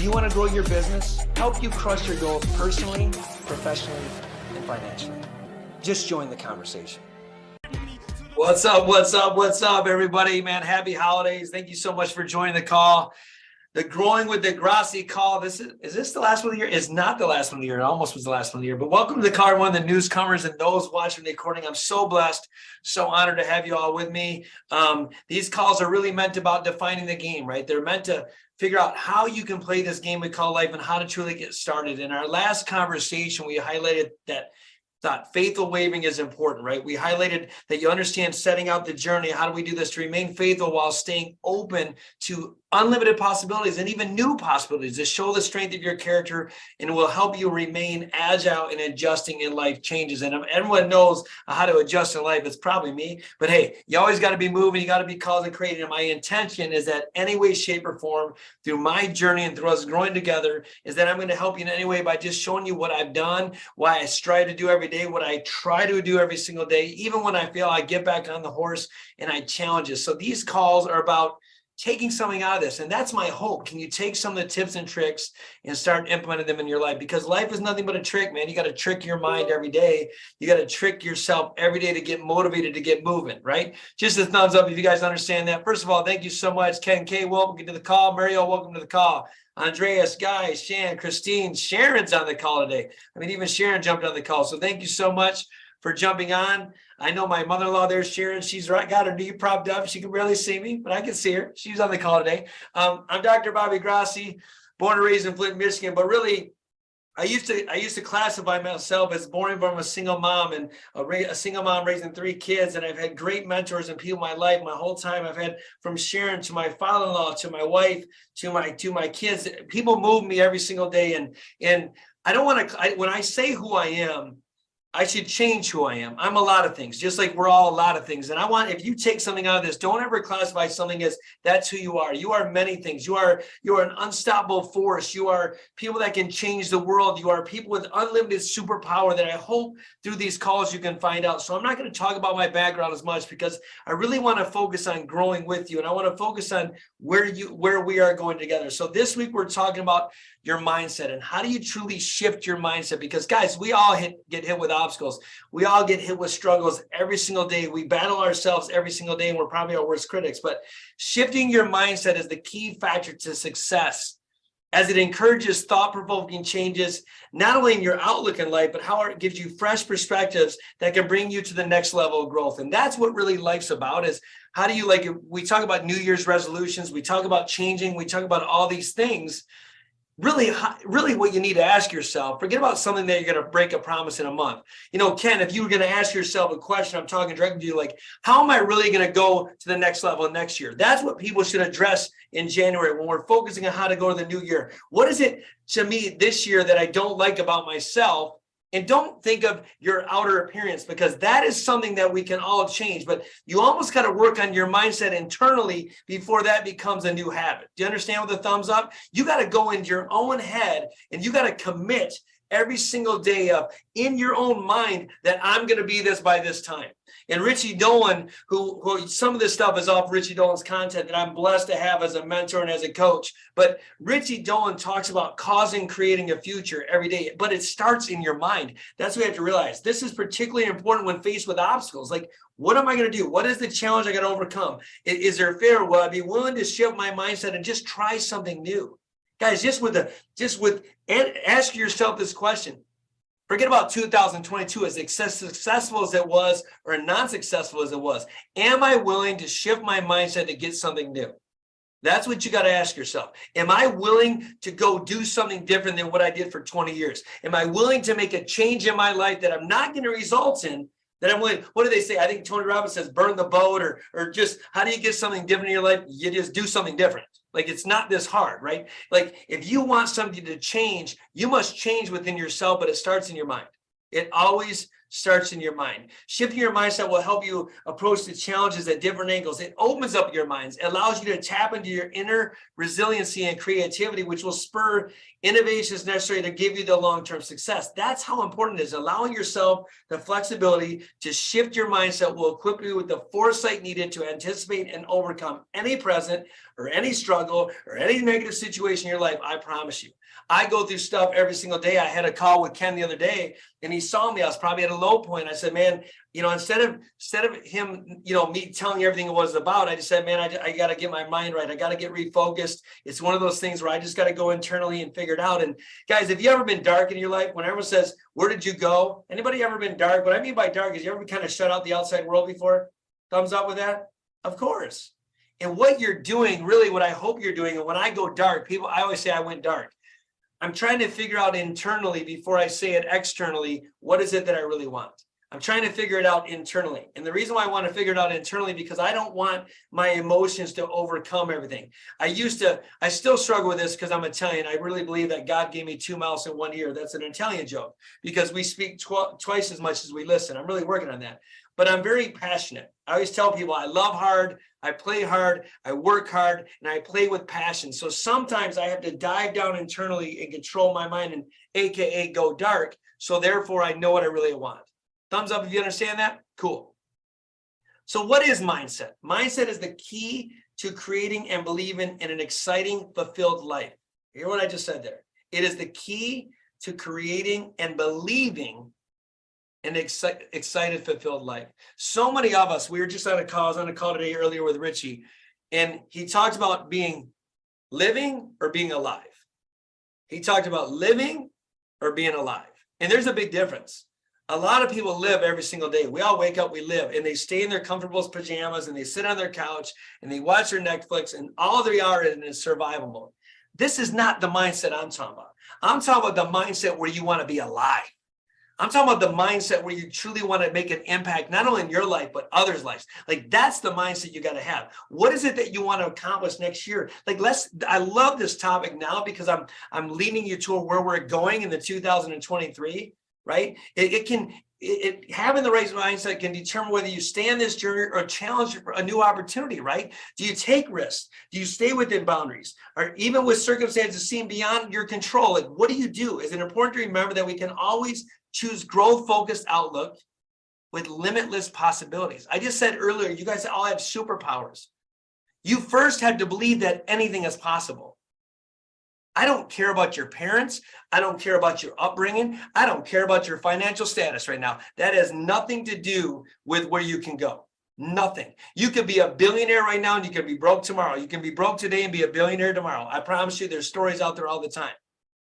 you want to grow your business, help you crush your goals personally, professionally, and financially? Just join the conversation. What's up, everybody, man? Happy holidays. Thank you so much for joining the call. The Growing with Degrassi call. Is this the last one of the year? It's not the last one of the year. It almost was the last one of the year. But welcome to the call, everyone, the newcomers and those watching the recording. I'm so blessed, so honored to have you all with me. These calls are really meant about defining the game, right? They're meant to figure out how you can play this game we call life and how to truly get started. In our last conversation, we highlighted that faithful wavering is important, right? We highlighted that you understand setting out the journey. How do we do this to remain faithful while staying open to unlimited possibilities and even new possibilities to show the strength of your character, and it will help you remain agile in adjusting in life changes. And everyone knows how to adjust in life. It's probably me, but hey, you always got to be moving. You got to be causing and creating. And my intention is that any way, shape, or form through my journey and through us growing together is that I'm going to help you in any way by just showing you what I've done, why I strive to do every day, what I try to do every single day. Even when I fail, I get back on the horse and I challenge it. So these calls are about taking something out of this. And that's my hope. Can you take some of the tips and tricks and start implementing them in your life? Because life is nothing but a trick, man. You got to trick your mind every day. You got to trick yourself every day to get motivated, to get moving, right? Just a thumbs up if you guys understand that. First of all, thank you so much. Ken K, welcome to the call. Mario, welcome to the call. Andreas, Guy, Shan, Christine, Sharon's on the call today. I mean, even Sharon jumped on the call. So thank you so much for jumping on. I know my mother-in-law there, Sharon, she's right, got her knee propped up. She can barely see me, but I can see her. She's on the call today. I'm Dr. Bobby Grassi, born and raised in Flint, Michigan, but really, I used to classify myself as born from a single mom and a single mom raising 3 kids. And I've had great mentors and people in my life. My whole time I've had, from Sharon to my father-in-law, to my wife, to my kids, people move me every single day. And I don't want to, when I say who I am, I should change who I am. I'm a lot of things, just like we're all a lot of things. And I want, if you take something out of this, don't ever classify something as that's who you are. You are many things. You are an unstoppable force. You are people that can change the world. You are people with unlimited superpower that I hope through these calls you can find out. So I'm not going to talk about my background as much because I really want to focus on growing with you. And I want to focus on where we are going together. So this week we're talking about your mindset and how do you truly shift your mindset? Because guys, we all get hit with obstacles. We all get hit with struggles every single day. We battle ourselves every single day and we're probably our worst critics, but shifting your mindset is the key factor to success, as it encourages thought-provoking changes, not only in your outlook in life, but how it gives you fresh perspectives that can bring you to the next level of growth. And that's what really life's about, is how do you, like, we talk about New Year's resolutions, we talk about changing, we talk about all these things. Really what you need to ask yourself, forget about something that you're going to break a promise in a month. You know, Ken, if you were going to ask yourself a question, I'm talking directly to you, like, how am I really going to go to the next level next year? That's what people should address in January when we're focusing on how to go to the new year. What is it to me this year that I don't like about myself? And don't think of your outer appearance, because that is something that we can all change. But you almost got to work on your mindset internally before that becomes a new habit. Do you understand with the thumbs up? You got to go into your own head and you got to commit every single day of in your own mind that I'm going to be this by this time. And Richie Dolan, who some of this stuff is off Richie Dolan's content that I'm blessed to have as a mentor and as a coach. But Richie Dolan talks about creating a future every day, but it starts in your mind. That's what we have to realize. This is particularly important when faced with obstacles. Like, what am I going to do? What is the challenge I got to overcome? Is there fear? Will I be willing to shift my mindset and just try something new? Guys, ask yourself this question. Forget about 2022, as successful as it was or non-successful as it was. Am I willing to shift my mindset to get something new? That's what you got to ask yourself. Am I willing to go do something different than what I did for 20 years? Am I willing to make a change in my life that I'm not going to result in? That I'm willing, what do they say? I think Tony Robbins says, burn the boat, or just, how do you get something different in your life? You just do something different. Like, it's not this hard, right? Like, if you want something to change, you must change within yourself, but it starts in your mind. It always starts in your mind. Shifting your mindset will help you approach the challenges at different angles. It opens up your minds. It allows you to tap into your inner resiliency and creativity, which will spur innovations necessary to give you the long-term success. That's how important it is. Allowing yourself the flexibility to shift your mindset will equip you with the foresight needed to anticipate and overcome any present or any struggle or any negative situation in your life. I promise you. I go through stuff every single day. I had a call with Ken the other day, and he saw me. I was probably at a low point. I said, man, instead of him, me telling everything it was about, I just said, man, I got to get my mind right. I got to get refocused. It's one of those things where I just got to go internally and figure it out. And guys, if you ever been dark in your life, when everyone says, where did you go? Anybody ever been dark? What I mean by dark is you ever kind of shut out the outside world before? Thumbs up with that? Of course. And what you're doing, really what I hope you're doing, and when I go dark, I always say I went dark. I'm trying to figure out internally before I say it externally, what is it that I really want? I'm trying to figure it out internally. And the reason why I want to figure it out internally, because I don't want my emotions to overcome everything. I still struggle with this because I'm Italian. I really believe that God gave me 2 mouths and 1 ear. That's an Italian joke because we speak twice as much as we listen. I'm really working on that. But I'm very passionate. I always tell people I love hard, I play hard, I work hard, and I play with passion. So sometimes I have to dive down internally and control my mind and AKA go dark. So therefore I know what I really want. Thumbs up if you understand that. Cool. So what is mindset? Mindset is the key to creating and believing in an exciting, fulfilled life. Hear what I just said there. It is the key to creating and believing an excited, fulfilled life. So many of us, we were just on a call, I was on a call today earlier with Richie, and he talked about living or being alive. He talked about living or being alive. And there's a big difference. A lot of people live every single day. We all wake up, we live, and they stay in their comfortable pajamas and they sit on their couch and they watch their Netflix, and all they are in is survival mode. This is not the mindset I'm talking about. I'm talking about the mindset where you want to be alive. I'm talking about the mindset where you truly want to make an impact, not only in your life, but others' lives. Like, that's the mindset you got to have. What is it that you want to accomplish next year? I love this topic now because I'm leading you to where we're going in the 2023, right? Having the right mindset can determine whether you stay on this journey or challenge for a new opportunity, right? Do you take risks? Do you stay within boundaries? Or even with circumstances seen beyond your control, like, what do you do? Is it important to remember that we can always choose growth-focused outlook with limitless possibilities? I just said earlier, you guys all have superpowers. You first have to believe that anything is possible. I don't care about your parents. I don't care about your upbringing. I don't care about your financial status right now. That has nothing to do with where you can go. Nothing. You could be a billionaire right now and you can be broke tomorrow. You can be broke today and be a billionaire tomorrow. I promise you, there's stories out there all the time.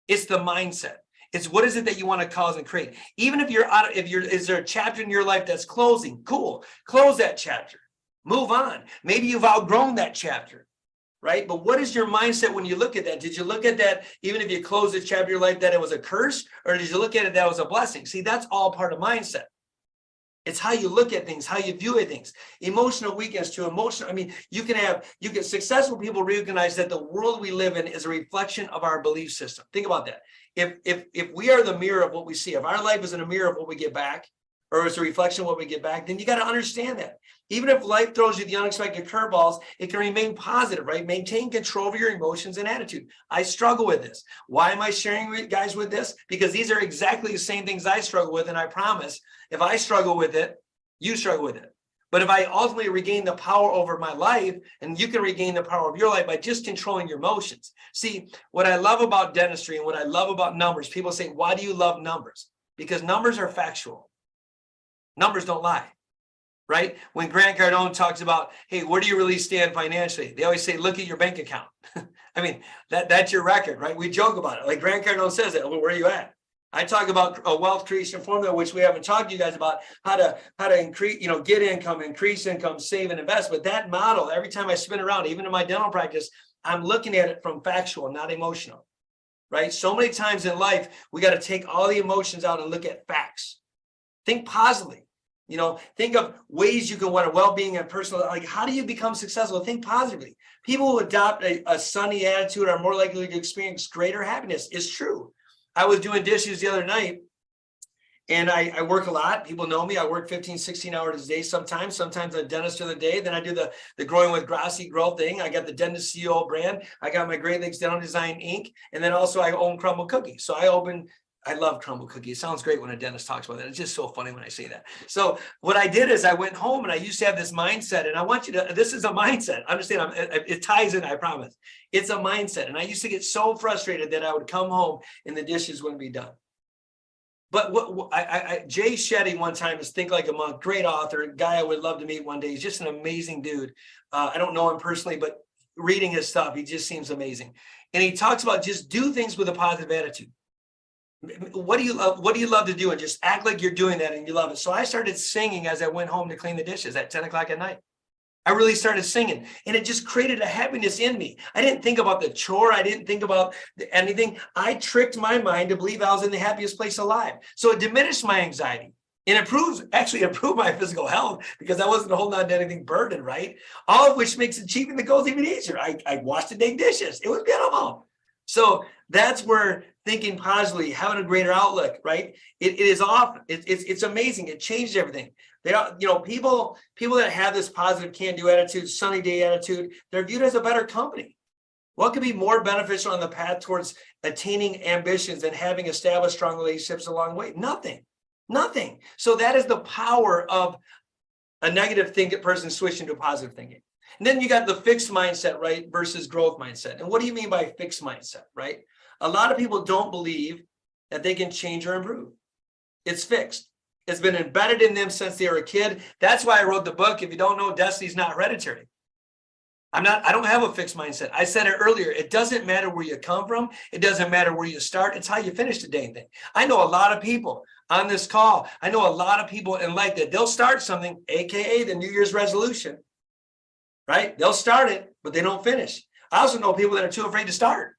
It's the mindset. It's what is it that you want to cause and create. Even if is there a chapter in your life that's closing? Cool. Close that chapter. Move on. Maybe you've outgrown that chapter, right? But what is your mindset when you look at that? Did you look at that, even if you close the chapter of your life, that it was a curse? Or did you look at it that was a blessing? See, that's all part of mindset. It's how you look at things, how you view things. Emotional weakness to emotional. I mean, successful people recognize that the world we live in is a reflection of our belief system. Think about that. If we are the mirror of what we see, if our life is in a mirror of what we get back, or it's a reflection of what we get back, then you got to understand that. Even if life throws you the unexpected curveballs, it can remain positive, right? Maintain control over your emotions and attitude. I struggle with this. Why am I sharing with guys with this? Because these are exactly the same things I struggle with. And I promise, if I struggle with it, you struggle with it. But if I ultimately regain the power over my life, and you can regain the power of your life by just controlling your emotions. See, what I love about dentistry and what I love about numbers, people say, why do you love numbers? Because numbers are factual. Numbers don't lie, right? When Grant Cardone talks about, hey, where do you really stand financially? They always say, look at your bank account. I mean, that's your record, right? We joke about it. Like Grant Cardone says that, well, where are you at? I talk about a wealth creation formula, which we haven't talked to you guys about how to increase, get income, increase income, save and invest. But that model, every time I spin around, even in my dental practice, I'm looking at it from factual, not emotional, right? So many times in life, we got to take all the emotions out and look at facts. Think positively. Think of ways you can want a well-being and personal, like how do you become successful? Think positively. People who adopt a sunny attitude are more likely to experience greater happiness. It's true. I was doing dishes the other night And I work a lot. People know me. I work 15, 16 hours a day sometimes. Sometimes I'm a dentist of the day. Then I do the Growing with Grassi Growth thing. I got the Dentist CEO brand. I got my Great Lakes Dental Design Inc. And then also I own Crumble Cookies. So I love Crumble Cookies. It sounds great when a dentist talks about that. It's just so funny when I say that. So what I did is I went home and I used to have this mindset. And I want you to, this is a mindset. Understand, it ties in, I promise. It's a mindset. And I used to get so frustrated that I would come home and the dishes wouldn't be done. But Jay Shetty one time is Think Like a Monk, great author, guy I would love to meet one day. He's just an amazing dude. I don't know him personally, but reading his stuff, he just seems amazing. And he talks about just do things with a positive attitude. What do you love? What do you love to do? And just act like you're doing that and you love it. So I started singing as I went home to clean the dishes at 10 o'clock at night. I really started singing and it just created a happiness in me. I didn't think about the chore. I didn't think about anything. I tricked my mind to believe I was in the happiest place alive. So it diminished my anxiety and actually improved my physical health because I wasn't holding on to anything burdened, right? All of which makes achieving the goals even easier. I washed the dang dishes. It was beautiful. So that's where thinking positively, having a greater outlook, right? It is off. It's amazing. It changed everything. They are, people that have this positive can-do attitude, sunny day attitude, they're viewed as a better company. What could be more beneficial on the path towards attaining ambitions and having established strong relationships along the way? Nothing. So that is the power of a negative thinking person switching to positive thinking. And then you got the fixed mindset, right, versus growth mindset. And what do you mean by fixed mindset, right? A lot of people don't believe that they can change or improve. It's fixed. It's been embedded in them since they were a kid. That's why I wrote the book. If you don't know, Destiny's Not Hereditary. I don't have a fixed mindset. I said it earlier. It doesn't matter where you come from. It doesn't matter where you start. It's how you finish the dang thing. I know a lot of people on this call. I know a lot of people in life that they'll start something, AKA the New Year's resolution, right? They'll start it, but they don't finish. I also know people that are too afraid to start.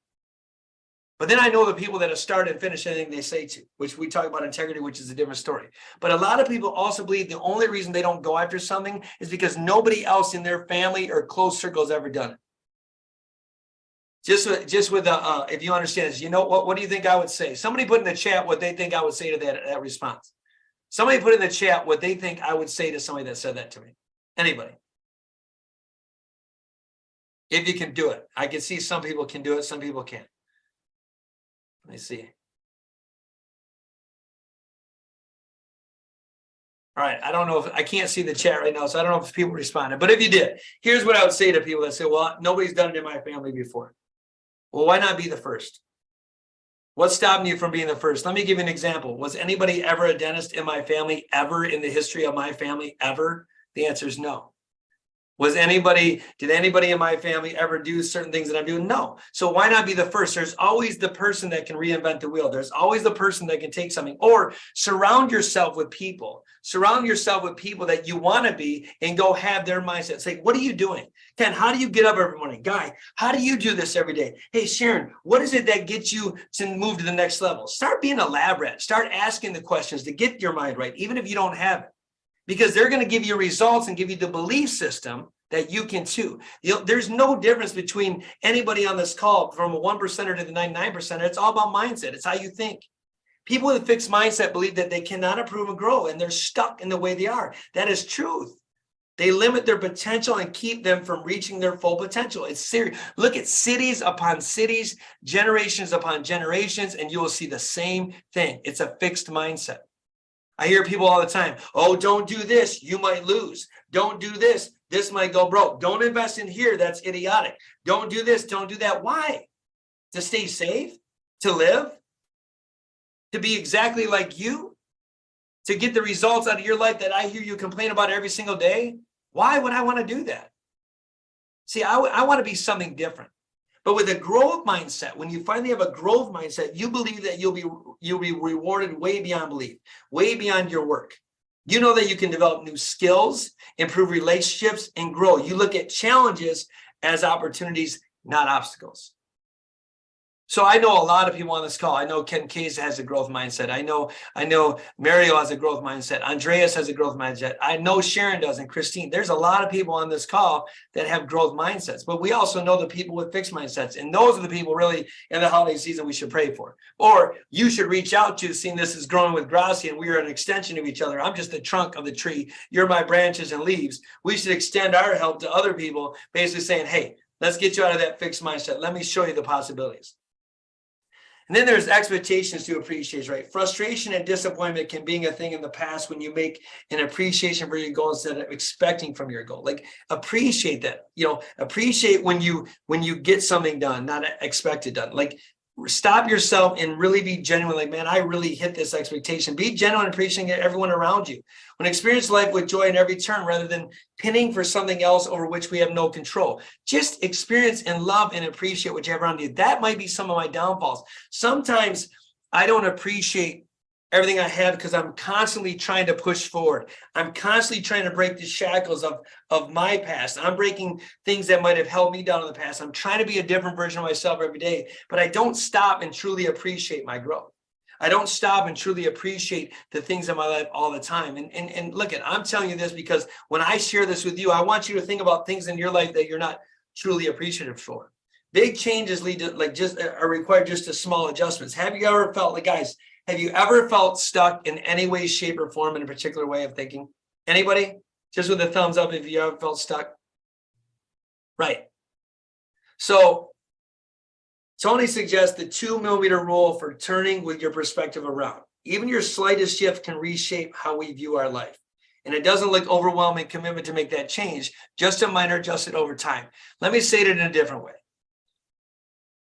But then I know the people that have started and finished anything they say to, which we talk about integrity, which is a different story. But a lot of people also believe the only reason they don't go after something is because nobody else in their family or close circle has ever done it. Just with if you understand this, what do you think I would say? Somebody put in the chat what they think I would say to that response. Somebody put in the chat what they think I would say to somebody that said that to me. Anybody. If you can do it. I can see some people can do it, some people can't. Let me see. All right. I don't know if I can't see the chat right now, so I don't know if people responded. But if you did, here's what I would say to people that say, well, nobody's done it in my family before. Well, why not be the first? What's stopping you from being the first? Let me give you an example. Was anybody ever a dentist in my family ever in the history of my family ever? The answer is no. Did anybody in my family ever do certain things that I'm doing? No. So why not be the first? There's always the person that can reinvent the wheel. There's always the person that can take something, or surround yourself with people. Surround yourself with people that you want to be and go have their mindset. Say, what are you doing? Ken, how do you get up every morning? Guy, how do you do this every day? Hey, Sharon, what is it that gets you to move to the next level? Start being a lab rat. Start asking the questions to get your mind right, even if you don't have it. Because they're going to give you results and give you the belief system that you can too. There's no difference between anybody on this call from a 1%er to the 99%er. It's all about mindset. It's how you think. People with a fixed mindset believe that they cannot improve and grow, and they're stuck in the way they are. That is truth. They limit their potential and keep them from reaching their full potential. It's serious. Look at cities upon cities, generations upon generations, and you will see the same thing. It's a fixed mindset. I hear people all the time, oh, don't do this, you might lose. Don't do this, this might go broke. Don't invest in here, that's idiotic. Don't do this, don't do that. Why? To stay safe? To live? To be exactly like you? To get the results out of your life that I hear you complain about every single day? Why would I want to do that? See, I want to be something different. But with a growth mindset, when you finally have a growth mindset, you believe that you'll be rewarded way beyond belief, way beyond your work. You know that you can develop new skills, improve relationships, and grow. You look at challenges as opportunities, not obstacles. So I know a lot of people on this call. I know Ken Case has a growth mindset. I know Mario has a growth mindset. Andreas has a growth mindset. I know Sharon does, and Christine. There's a lot of people on this call that have growth mindsets, but we also know the people with fixed mindsets. And those are the people really in the holiday season we should pray for. Or you should reach out to, seeing this is growing with Gracia and we are an extension of each other. I'm just the trunk of the tree. You're my branches and leaves. We should extend our help to other people, basically saying, hey, let's get you out of that fixed mindset. Let me show you the possibilities. And then there's expectations to appreciation, right? Frustration and disappointment can be a thing in the past when you make an appreciation for your goal instead of expecting from your goal. Like, appreciate that, appreciate when you get something done, not expect it done. Like, stop yourself and really be genuine. Like, man, I really hit this expectation. Be genuine, appreciating everyone around you. When experience life with joy in every turn, rather than pinning for something else over which we have no control. Just experience and love and appreciate what you have around you. That might be some of my downfalls. Sometimes I don't appreciate everything I have because I'm constantly trying to push forward. I'm constantly trying to break the shackles of my past. I'm breaking things that might have held me down in the past. I'm trying to be a different version of myself every day, but I don't stop and truly appreciate my growth. I don't stop and truly appreciate the things in my life all the time. And look, I'm telling you this because when I share this with you, I want you to think about things in your life that you're not truly appreciative for. Big changes lead to are required just to small adjustments. Have you ever felt guys, have you ever felt stuck in any way, shape, or form in a particular way of thinking? Anybody? Just with a thumbs up if you ever felt stuck. Right. So Tony suggests the 2-millimeter rule for turning with your perspective around. Even your slightest shift can reshape how we view our life. And it doesn't look overwhelming commitment to make that change, just a minor adjustment over time. Let me say it in a different way.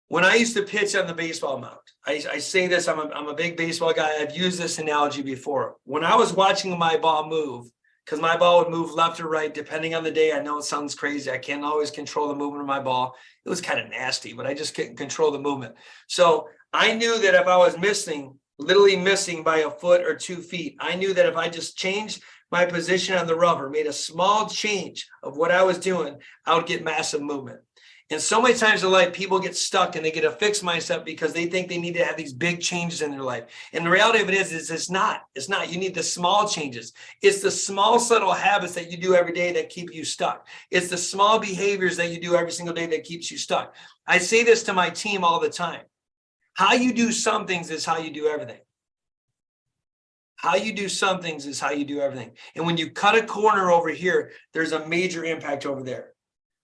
When I used to pitch on the baseball mound, I say this, I'm a big baseball guy. I've used this analogy before. When I was watching my ball move, because my ball would move left or right, depending on the day. I know it sounds crazy. I can't always control the movement of my ball. It was kind of nasty, but I just couldn't control the movement. So I knew that if I was literally missing by a foot or 2 feet, I knew that if I just changed my position on the rubber, made a small change of what I was doing, I would get massive movement. And so many times in life, people get stuck and they get a fixed mindset because they think they need to have these big changes in their life. And the reality of it is it's not. You need the small changes. It's the small, subtle habits that you do every day that keep you stuck. It's the small behaviors that you do every single day that keeps you stuck. I say this to my team all the time. How you do some things is how you do everything. How you do some things is how you do everything. And when you cut a corner over here, there's a major impact over there.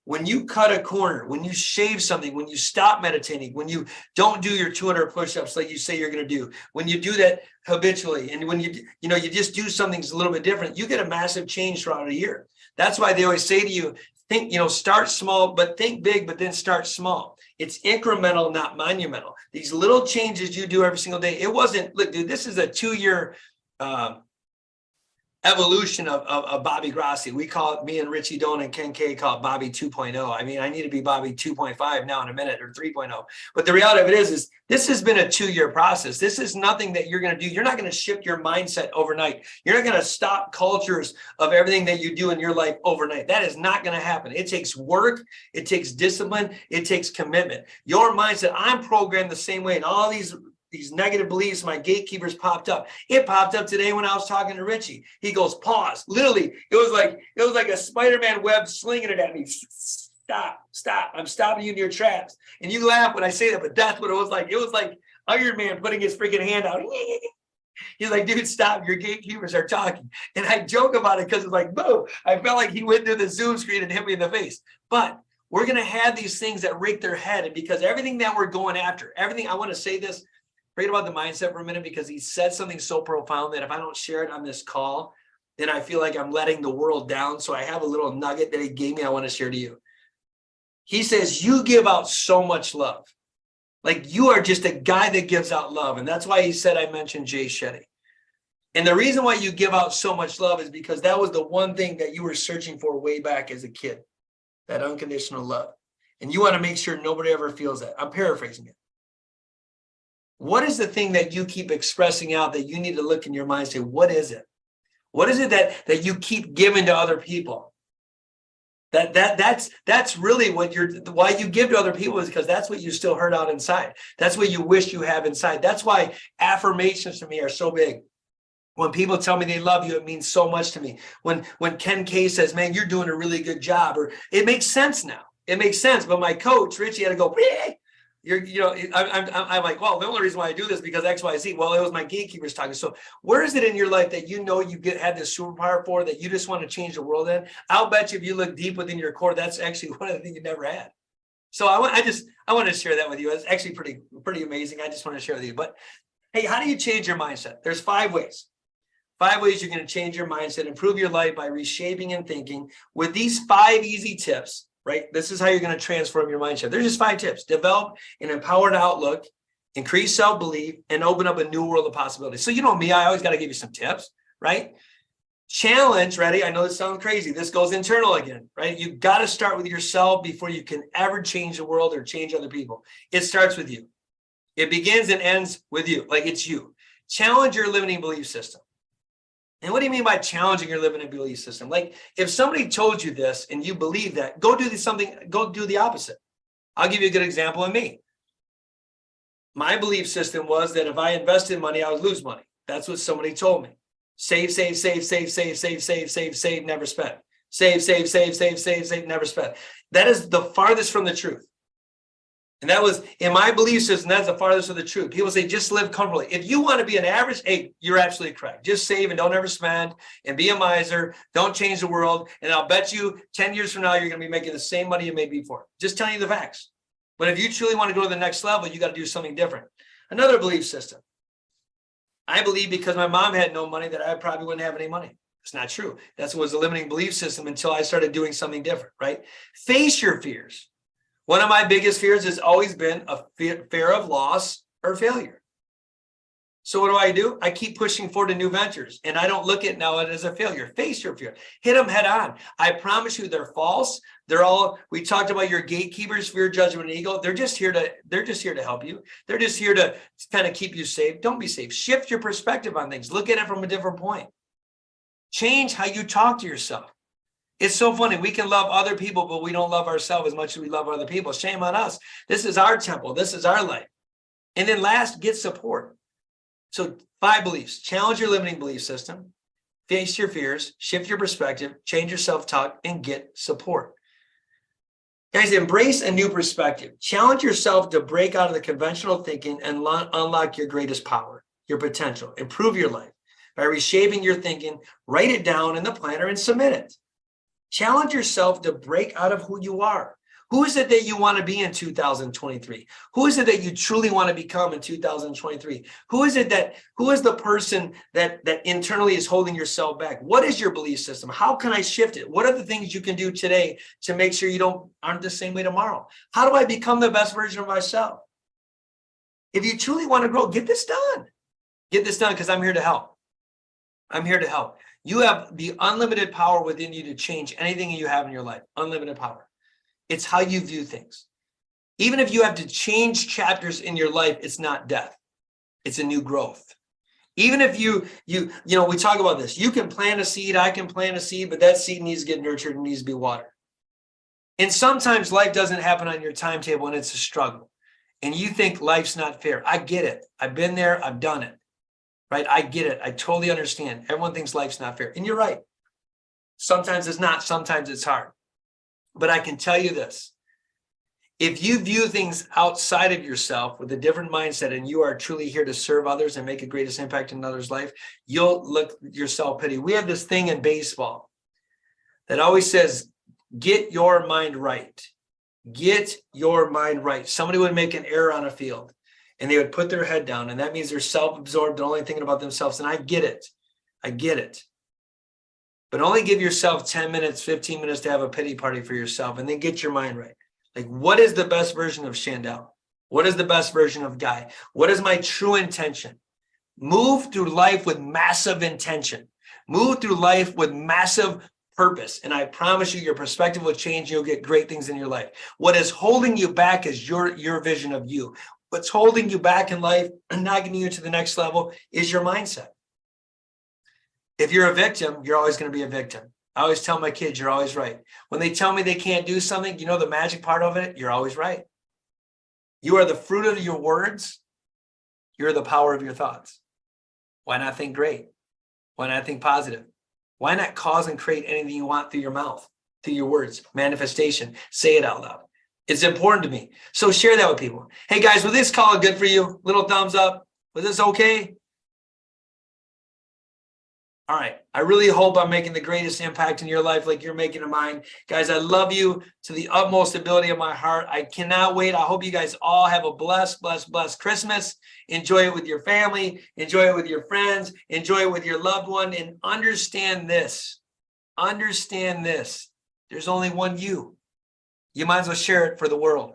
When you cut a corner, when you shave something, when you stop meditating, when you don't do your 200 push-ups like you say you're going to do, when you do that habitually, and when you just do something a little bit different, you get a massive change throughout a year. That's why they always say to you, think, start small, but think big, but then start small. It's incremental, not monumental. These little changes you do every single day. It wasn't, look, dude, this is a 2-year evolution of Bobby Grassi. We call it, me and Richie Doan and Ken K call it Bobby 2.0. I mean, I need to be Bobby 2.5 now in a minute, or 3.0. But the reality of it is this has been a 2-year process. This is nothing that you're going to do. You're not going to shift your mindset overnight. You're not going to stop cultures of everything that you do in your life overnight. That is not going to happen. It takes work. It takes discipline. It takes commitment. Your mindset, I'm programmed the same way. And all these negative beliefs, my gatekeepers popped up. It popped up today when I was talking to Richie. He goes, pause. Literally, it was like a Spider-Man web slinging it at me. Stop. I'm stopping you in your tracks. And you laugh when I say that, but that's what it was like. It was like Iron Man putting his freaking hand out. He's like, dude, stop. Your gatekeepers are talking. And I joke about it because it's like, boom. I felt like he went through the Zoom screen and hit me in the face. But we're going to have these things that rake their head. And because everything that we're going after, everything, I want to say this, forget about the mindset for a minute, because he said something so profound that if I don't share it on this call, then I feel like I'm letting the world down. So I have a little nugget that he gave me I want to share to you. He says, you give out so much love. Like, you are just a guy that gives out love. And that's why he said I mentioned Jay Shetty. And the reason why you give out so much love is because that was the one thing that you were searching for way back as a kid, that unconditional love. And you want to make sure nobody ever feels that. I'm paraphrasing it. What is the thing that you keep expressing out that you need to look in your mind and say, what is it? What is it that you keep giving to other people? That's really why you give to other people, is because that's what you still hurt out inside. That's what you wish you have inside. That's why affirmations to me are so big. When people tell me they love you, it means so much to me. When Ken K says, man, you're doing a really good job, or it makes sense now. It makes sense. But my coach, Richie, had to go, I'm like, well, the only reason why I do this is because X, Y, Z. Well, it was my gatekeepers talking. So where is it in your life that you had this superpower for, that you just want to change the world in? I'll bet you if you look deep within your core, that's actually one of the things you never had. So I want to share that with you. It's actually pretty amazing. I just want to share with you. But hey, how do you change your mindset? There's 5 ways. 5 ways you're going to change your mindset, improve your life by reshaping and thinking with these 5 easy tips. Right? This is how you're going to transform your mindset. There's just 5 tips. Develop an empowered outlook, increase self-belief, and open up a new world of possibilities. So you know me, I always got to give you some tips, right? Challenge, ready? I know this sounds crazy. This goes internal again, right? You got to start with yourself before you can ever change the world or change other people. It starts with you. It begins and ends with you, like it's you. Challenge your limiting belief system. And what do you mean by challenging your limiting belief system? Like if somebody told you this and you believe that, go do the opposite. I'll give you a good example of me. My belief system was that if I invested money, I would lose money. That's what somebody told me. Save, never spend. Save, never spend. That is the farthest from the truth. And that was in my belief system. That's the farthest from the truth. People say, just live comfortably. If you want to be an average, hey, you're absolutely correct. Just save and don't ever spend and be a miser. Don't change the world. And I'll bet you 10 years from now, you're going to be making the same money you made before. Just telling you the facts. But if you truly want to go to the next level, you got to do something different. Another belief system. I believe because my mom had no money that I probably wouldn't have any money. It's not true. That was a limiting belief system until I started doing something different, right? Face your fears. One of my biggest fears has always been a fear of loss or failure. So what do? I keep pushing forward to new ventures, and I don't look at now as a failure. Face your fear. Hit them head on. I promise you they're false. We talked about your gatekeepers, fear, judgment, and ego. They're just here to help you. They're just here to kind of keep you safe. Don't be safe. Shift your perspective on things. Look at it from a different point. Change how you talk to yourself. It's so funny. We can love other people, but we don't love ourselves as much as we love other people. Shame on us. This is our temple. This is our life. And then last, get support. So 5 beliefs. Challenge your limiting belief system. Face your fears. Shift your perspective. Change your self-talk and get support. Guys, embrace a new perspective. Challenge yourself to break out of the conventional thinking and unlock your greatest power, your potential. Improve your life by reshaping your thinking. Write it down in the planner and submit it. Challenge yourself to break out of who you are. Who is it that you want to be in 2023? Who is it that you truly want to become in 2023? Who is the person that internally is holding yourself back? What is your belief system? How can I shift it? What are the things you can do today to make sure you aren't the same way tomorrow? How do I become the best version of myself? If you truly want to grow, get this done. Get this done because I'm here to help. I'm here to help. You have the unlimited power within you to change anything you have in your life. Unlimited power. It's how you view things. Even if you have to change chapters in your life, it's not death. It's a new growth. Even if you we talk about this. You can plant a seed, I can plant a seed, but that seed needs to get nurtured and needs to be watered. And sometimes life doesn't happen on your timetable and it's a struggle. And you think life's not fair. I get it. I've been there. I've done it. Right? I get it. I totally understand. Everyone thinks life's not fair. And you're right. Sometimes it's not. Sometimes it's hard. But I can tell you this. If you view things outside of yourself with a different mindset and you are truly here to serve others and make a greatest impact in another's life, you'll look yourself pity. We have this thing in baseball that always says, get your mind right. Get your mind right. Somebody would make an error on a field. And they would put their head down. And that means they're self-absorbed and only thinking about themselves. And I get it. I get it. But only give yourself 10 minutes, 15 minutes to have a pity party for yourself and then get your mind right. Like, what is the best version of Shandell? What is the best version of Guy? What is my true intention? Move through life with massive intention. Move through life with massive purpose. And I promise you, your perspective will change. You'll get great things in your life. What is holding you back is your vision of you. What's holding you back in life and not getting you to the next level is your mindset. If you're a victim, you're always going to be a victim. I always tell my kids, you're always right. When they tell me they can't do something, you know the magic part of it? You're always right. You are the fruit of your words. You're the power of your thoughts. Why not think great? Why not think positive? Why not cause and create anything you want through your mouth, through your words, manifestation? Say it out loud. It's important to me. So share that with people. Hey guys, was this call good for you? Little thumbs up. Was this okay? All right. I really hope I'm making the greatest impact in your life like you're making in mine. Guys, I love you to the utmost ability of my heart. I cannot wait. I hope you guys all have a blessed Christmas. Enjoy it with your family. Enjoy it with your friends. Enjoy it with your loved one. And understand this. Understand this. There's only one you. You might as well share it for the world.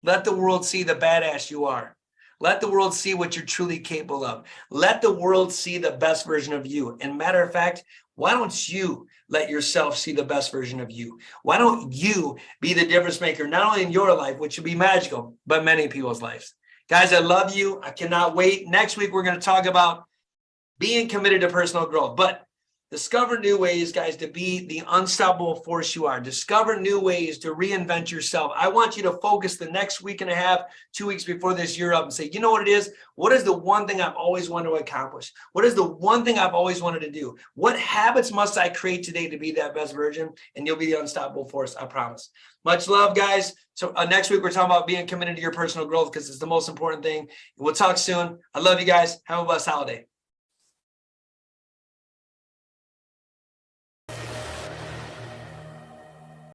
Let the world see the badass you are. Let the world see what you're truly capable of. Let the world see the best version of you. And matter of fact, why don't you let yourself see the best version of you? Why don't you be the difference maker, not only in your life, which would be magical, but many people's lives? Guys, I love you. I cannot wait. Next week, we're going to talk about being committed to personal growth. But discover new ways, guys, to be the unstoppable force you are. Discover new ways to reinvent yourself. I want you to focus the next week and a half, 2 weeks before this year up and say, you know what it is? What is the one thing I've always wanted to accomplish? What is the one thing I've always wanted to do? What habits must I create today to be that best version? And you'll be the unstoppable force, I promise. Much love, guys. So next week, we're talking about being committed to your personal growth because it's the most important thing. We'll talk soon. I love you guys. Have a blessed holiday.